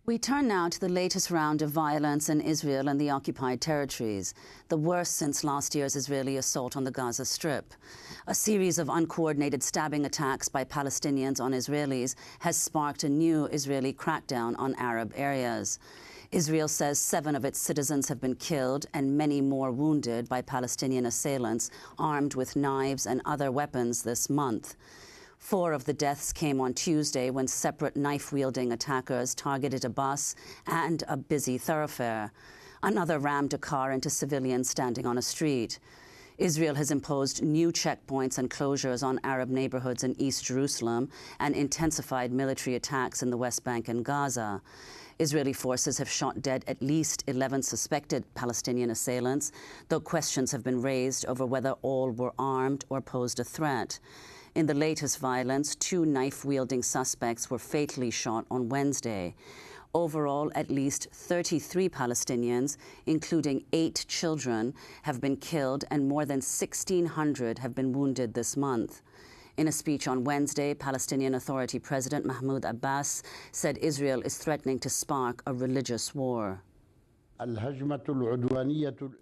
We turn now to the latest round of violence in Israel and the occupied territories, the worst since last year's Israeli assault on the Gaza Strip. A series of uncoordinated stabbing attacks by Palestinians on Israelis has sparked a new Israeli crackdown on Arab areas. Israel says 7 of its citizens have been killed and many more wounded by Palestinian assailants armed with knives and other weapons this month. 4 of the deaths came on Tuesday when separate knife-wielding attackers targeted a bus and a busy thoroughfare. Another rammed a car into civilians standing on a street. Israel has imposed new checkpoints and closures on Arab neighborhoods in East Jerusalem and intensified military attacks in the West Bank and Gaza. Israeli forces have shot dead at least 11 suspected Palestinian assailants, though questions have been raised over whether all were armed or posed a threat. In the latest violence, 2 knife-wielding suspects were fatally shot on Wednesday. Overall, at least 33 Palestinians, including 8 children, have been killed and more than 1,600 have been wounded this month. In a speech on Wednesday, Palestinian Authority President Mahmoud Abbas said Israel is threatening to spark a religious war.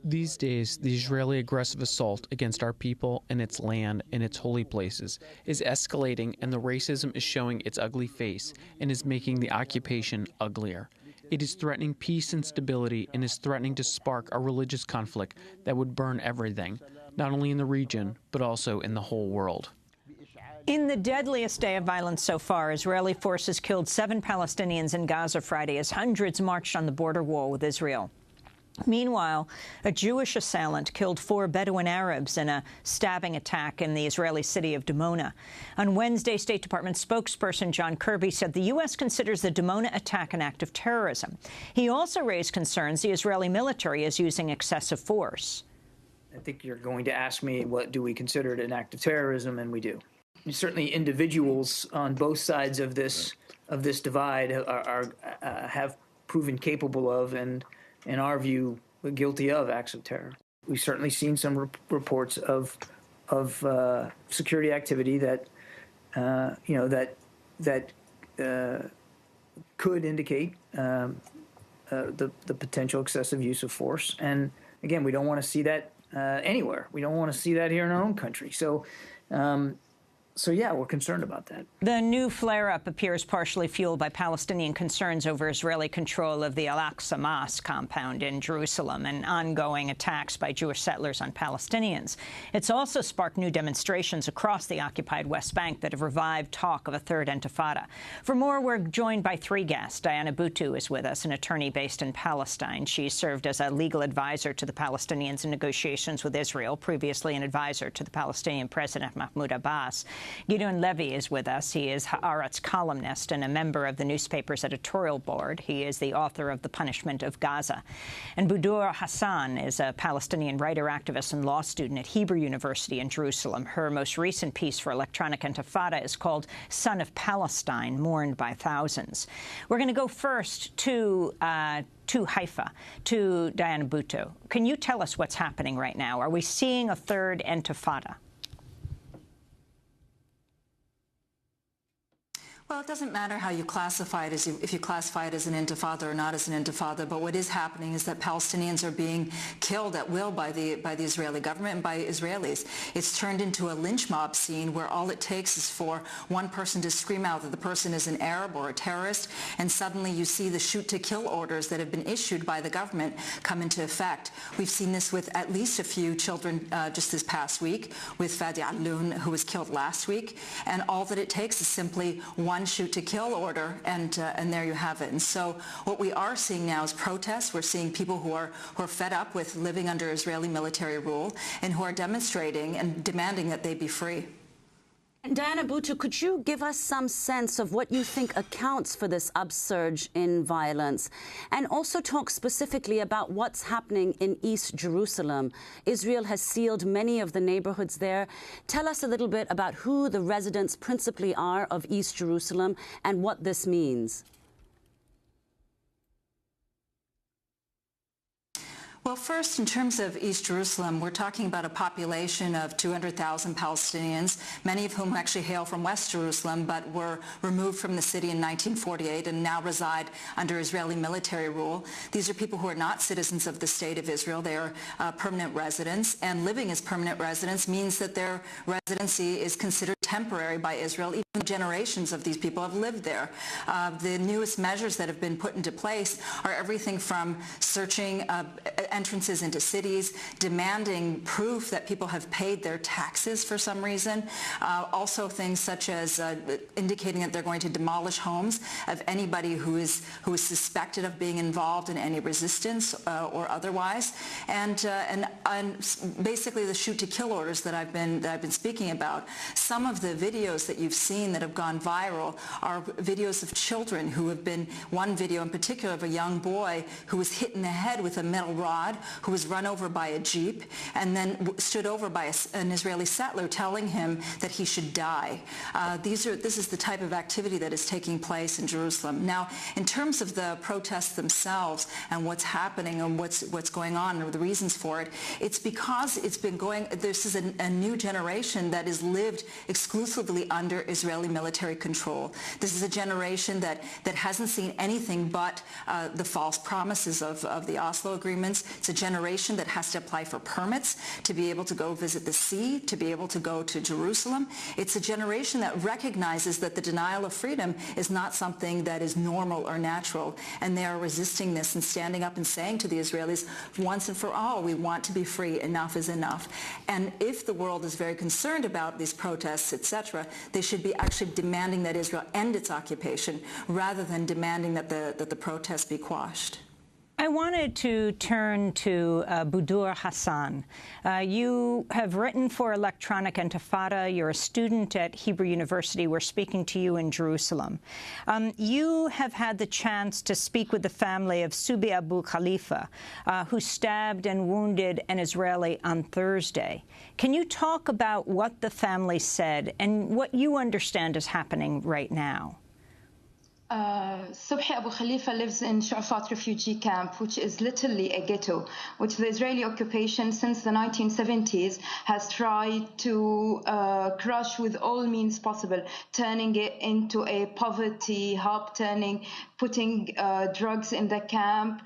These days, the Israeli aggressive assault against our people and its land and its holy places is escalating, and the racism is showing its ugly face and is making the occupation uglier. It is threatening peace and stability and is threatening to spark a religious conflict that would burn everything, not only in the region, but also in the whole world. In the deadliest day of violence so far, Israeli forces killed 7 Palestinians in Gaza Friday as hundreds marched on the border wall with Israel. Meanwhile, a Jewish assailant killed 4 Bedouin Arabs in a stabbing attack in the Israeli city of Dimona. On Wednesday, State Department spokesperson John Kirby said the U.S. considers the Dimona attack an act of terrorism. He also raised concerns the Israeli military is using excessive force. I think you're going to ask me, what do we consider it an act of terrorism, and we do. Certainly, individuals on both sides of this divide have proven capable of, and in our view, guilty of acts of terror. We've certainly seen some reports of security activity that could indicate the potential excessive use of force. And again, we don't want to see that anywhere. We don't want to see that here in our own country. So yeah, we're concerned about that. The new flare-up appears partially fueled by Palestinian concerns over Israeli control of the Al-Aqsa Mosque compound in Jerusalem and ongoing attacks by Jewish settlers on Palestinians. It's also sparked new demonstrations across the occupied West Bank that have revived talk of a third intifada. For more, we're joined by 3 guests. Diana Buttu is with us, an attorney based in Palestine. She served as a legal advisor to the Palestinians in negotiations with Israel, previously an advisor to the Palestinian President Mahmoud Abbas. Gideon Levy is with us. He is Haaretz columnist and a member of the newspaper's editorial board. He is the author of The Punishment of Gaza. And Budour Hassan is a Palestinian writer, activist, and law student at Hebrew University in Jerusalem. Her most recent piece for Electronic Intifada is called Son of Palestine, Mourned by Thousands. We're going to go first to Haifa, to Diana Buttu. Can you tell us what's happening right now? Are we seeing a third intifada? Well, it doesn't matter how you classify it, if you classify it as an intifada or not as an intifada, but what is happening is that Palestinians are being killed at will by the Israeli government and by Israelis. It's turned into a lynch mob scene where all it takes is for one person to scream out that the person is an Arab or a terrorist, and suddenly you see the shoot-to-kill orders that have been issued by the government come into effect. We've seen this with at least a few children just this past week, with Fadi Alloun, who was killed last week, and all that it takes is simply one shoot-to-kill order, and there you have it. And so what we are seeing now is protests. We're seeing people who are fed up with living under Israeli military rule and who are demonstrating and demanding that they be free. Diana Buttu, could you give us some sense of what you think accounts for this upsurge in violence, and also talk specifically about what's happening in East Jerusalem? Israel has sealed many of the neighborhoods there. Tell us a little bit about who the residents principally are of East Jerusalem and what this means. Well, Well, first, in terms of East Jerusalem, we're talking about a population of 200,000 Palestinians, many of whom actually hail from West Jerusalem, but were removed from the city in 1948 and now reside under Israeli military rule. These are people who are not citizens of the State of Israel. They are permanent residents, and living as permanent residents means that their residency is considered temporary by Israel. Even generations of these people have lived there. The newest measures that have been put into place are everything from searching entrances into cities, demanding proof that people have paid their taxes for some reason, also things such as indicating that they're going to demolish homes of anybody who is suspected of being involved in any resistance or otherwise, and basically the shoot-to-kill orders that I've been speaking about. Some of the videos that you've seen that have gone viral are videos of children who have been, one video in particular of a young boy who was hit in the head with a metal rod, who was run over by a jeep, and then stood over by an Israeli settler telling him that he should die. This is the type of activity that is taking place in Jerusalem. Now, in terms of the protests themselves and what's happening and what's going on or the reasons for it, it's because it's been going, this is a new generation that is lived exclusively under Israeli military control. This is a generation that hasn't seen anything but the false promises of the Oslo agreements. It's a generation that has to apply for permits to be able to go visit the sea, to be able to go to Jerusalem. It's a generation that recognizes that the denial of freedom is not something that is normal or natural, and they are resisting this and standing up and saying to the Israelis, once and for all, we want to be free, enough is enough. And if the world is very concerned about these protests, etc., they should be actually demanding that Israel end its occupation rather than demanding that the protests be quashed. I wanted to turn to Budour Hassan. You have written for Electronic Intifada. You're a student at Hebrew University. We're speaking to you in Jerusalem. You have had the chance to speak with the family of Subi Abu Khalifa, who stabbed and wounded an Israeli on Thursday. Can you talk about what the family said and what you understand is happening right now? Subhi Abu Khalifa lives in Shu'afat refugee camp, which is literally a ghetto, which the Israeli occupation since the 1970s has tried to crush with all means possible, turning it into a poverty hub, putting drugs in the camp,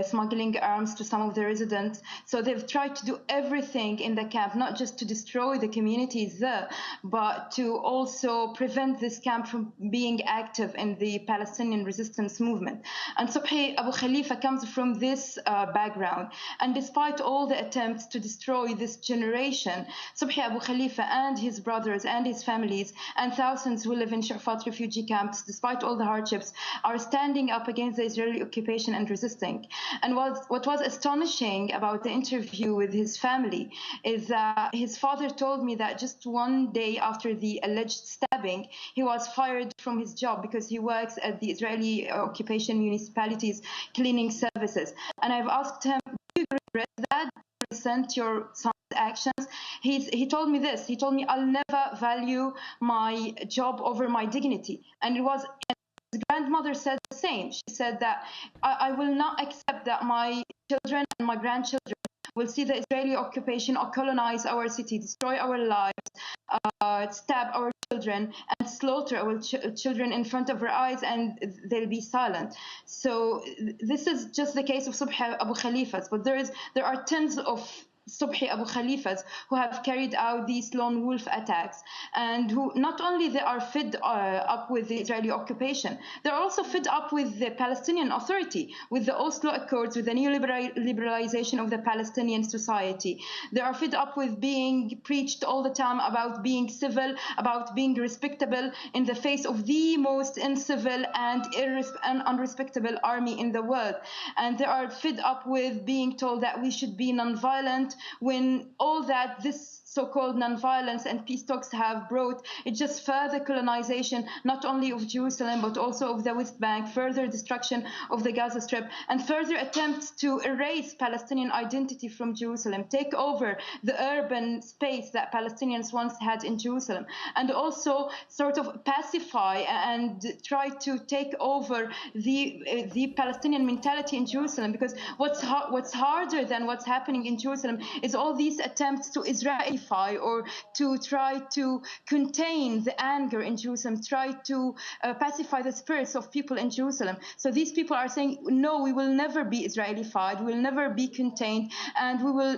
smuggling arms to some of the residents. So they've tried to do everything in the camp, not just to destroy the communities there, but to also prevent this camp from being active in the Palestinian resistance movement. And Subhi Abu Khalifa comes from this background. And despite all the attempts to destroy this generation, Subhi Abu Khalifa and his brothers and his families and thousands who live in Shu'afat refugee camps, despite all the hardships, are standing up against the Israeli occupation and resisting. And what was astonishing about the interview with his family is that his father told me that just one day after the alleged stabbing, he was fired from his job because he works at the Israeli occupation municipalities cleaning services. And I've asked him, do you regret that? Resent your son's actions? He told me this. He told me, I'll never value my job over my dignity. And his grandmother said the same. She said that I will not accept that my children and my grandchildren will see the Israeli occupation or colonize our city, destroy our lives, stab our children, and slaughter our children in front of our eyes, and they'll be silent. So this is just the case of Subhi Abu Khalifas, but there are tens of Subhi Abu Khalifas who have carried out these lone wolf attacks, and who not only they are fed up with the Israeli occupation, they're also fed up with the Palestinian Authority, with the Oslo Accords, with the new liberalization of the Palestinian society. They are fed up with being preached all the time about being civil, about being respectable in the face of the most uncivil and unrespectable army in the world. And they are fed up with being told that we should be nonviolent, when all that this so-called nonviolence and peace talks have brought, it's just further colonization, not only of Jerusalem, but also of the West Bank, further destruction of the Gaza Strip, and further attempts to erase Palestinian identity from Jerusalem, take over the urban space that Palestinians once had in Jerusalem, and also sort of pacify and try to take over the Palestinian mentality in Jerusalem. Because what's harder than what's happening in Jerusalem is all these attempts to Israelify or to try to contain the anger in Jerusalem, try to pacify the spirits of people in Jerusalem. So these people are saying, no, we will never be Israelified, we will never be contained, and we will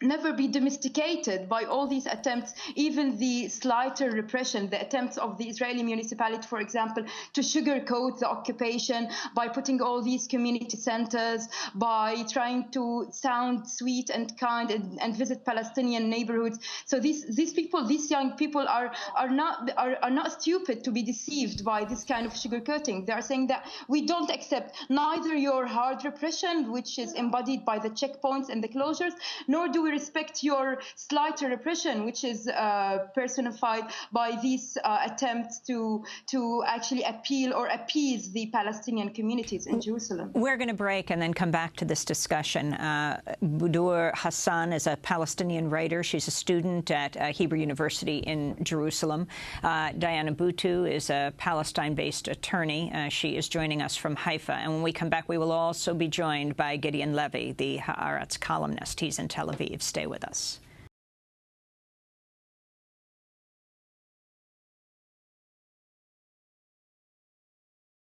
never be domesticated by all these attempts, even the slighter repression, the attempts of the Israeli municipality, for example, to sugarcoat the occupation by putting all these community centers, by trying to sound sweet and kind and visit Palestinian neighborhoods. So these people, these young people are not stupid to be deceived by this kind of sugarcoating. They are saying that we don't accept neither your hard repression, which is embodied by the checkpoints and the closures, nor do we respect your slighter repression, which is personified by these attempts to actually appeal or appease the Palestinian communities in Jerusalem. We're going to break and then come back to this discussion. Budour Hassan is a Palestinian writer. She's a student at Hebrew University in Jerusalem. Diana Buttu is a Palestine-based attorney. She is joining us from Haifa. And when we come back, we will also be joined by Gideon Levy, the Haaretz columnist. He's in Tel Aviv. Stay with us.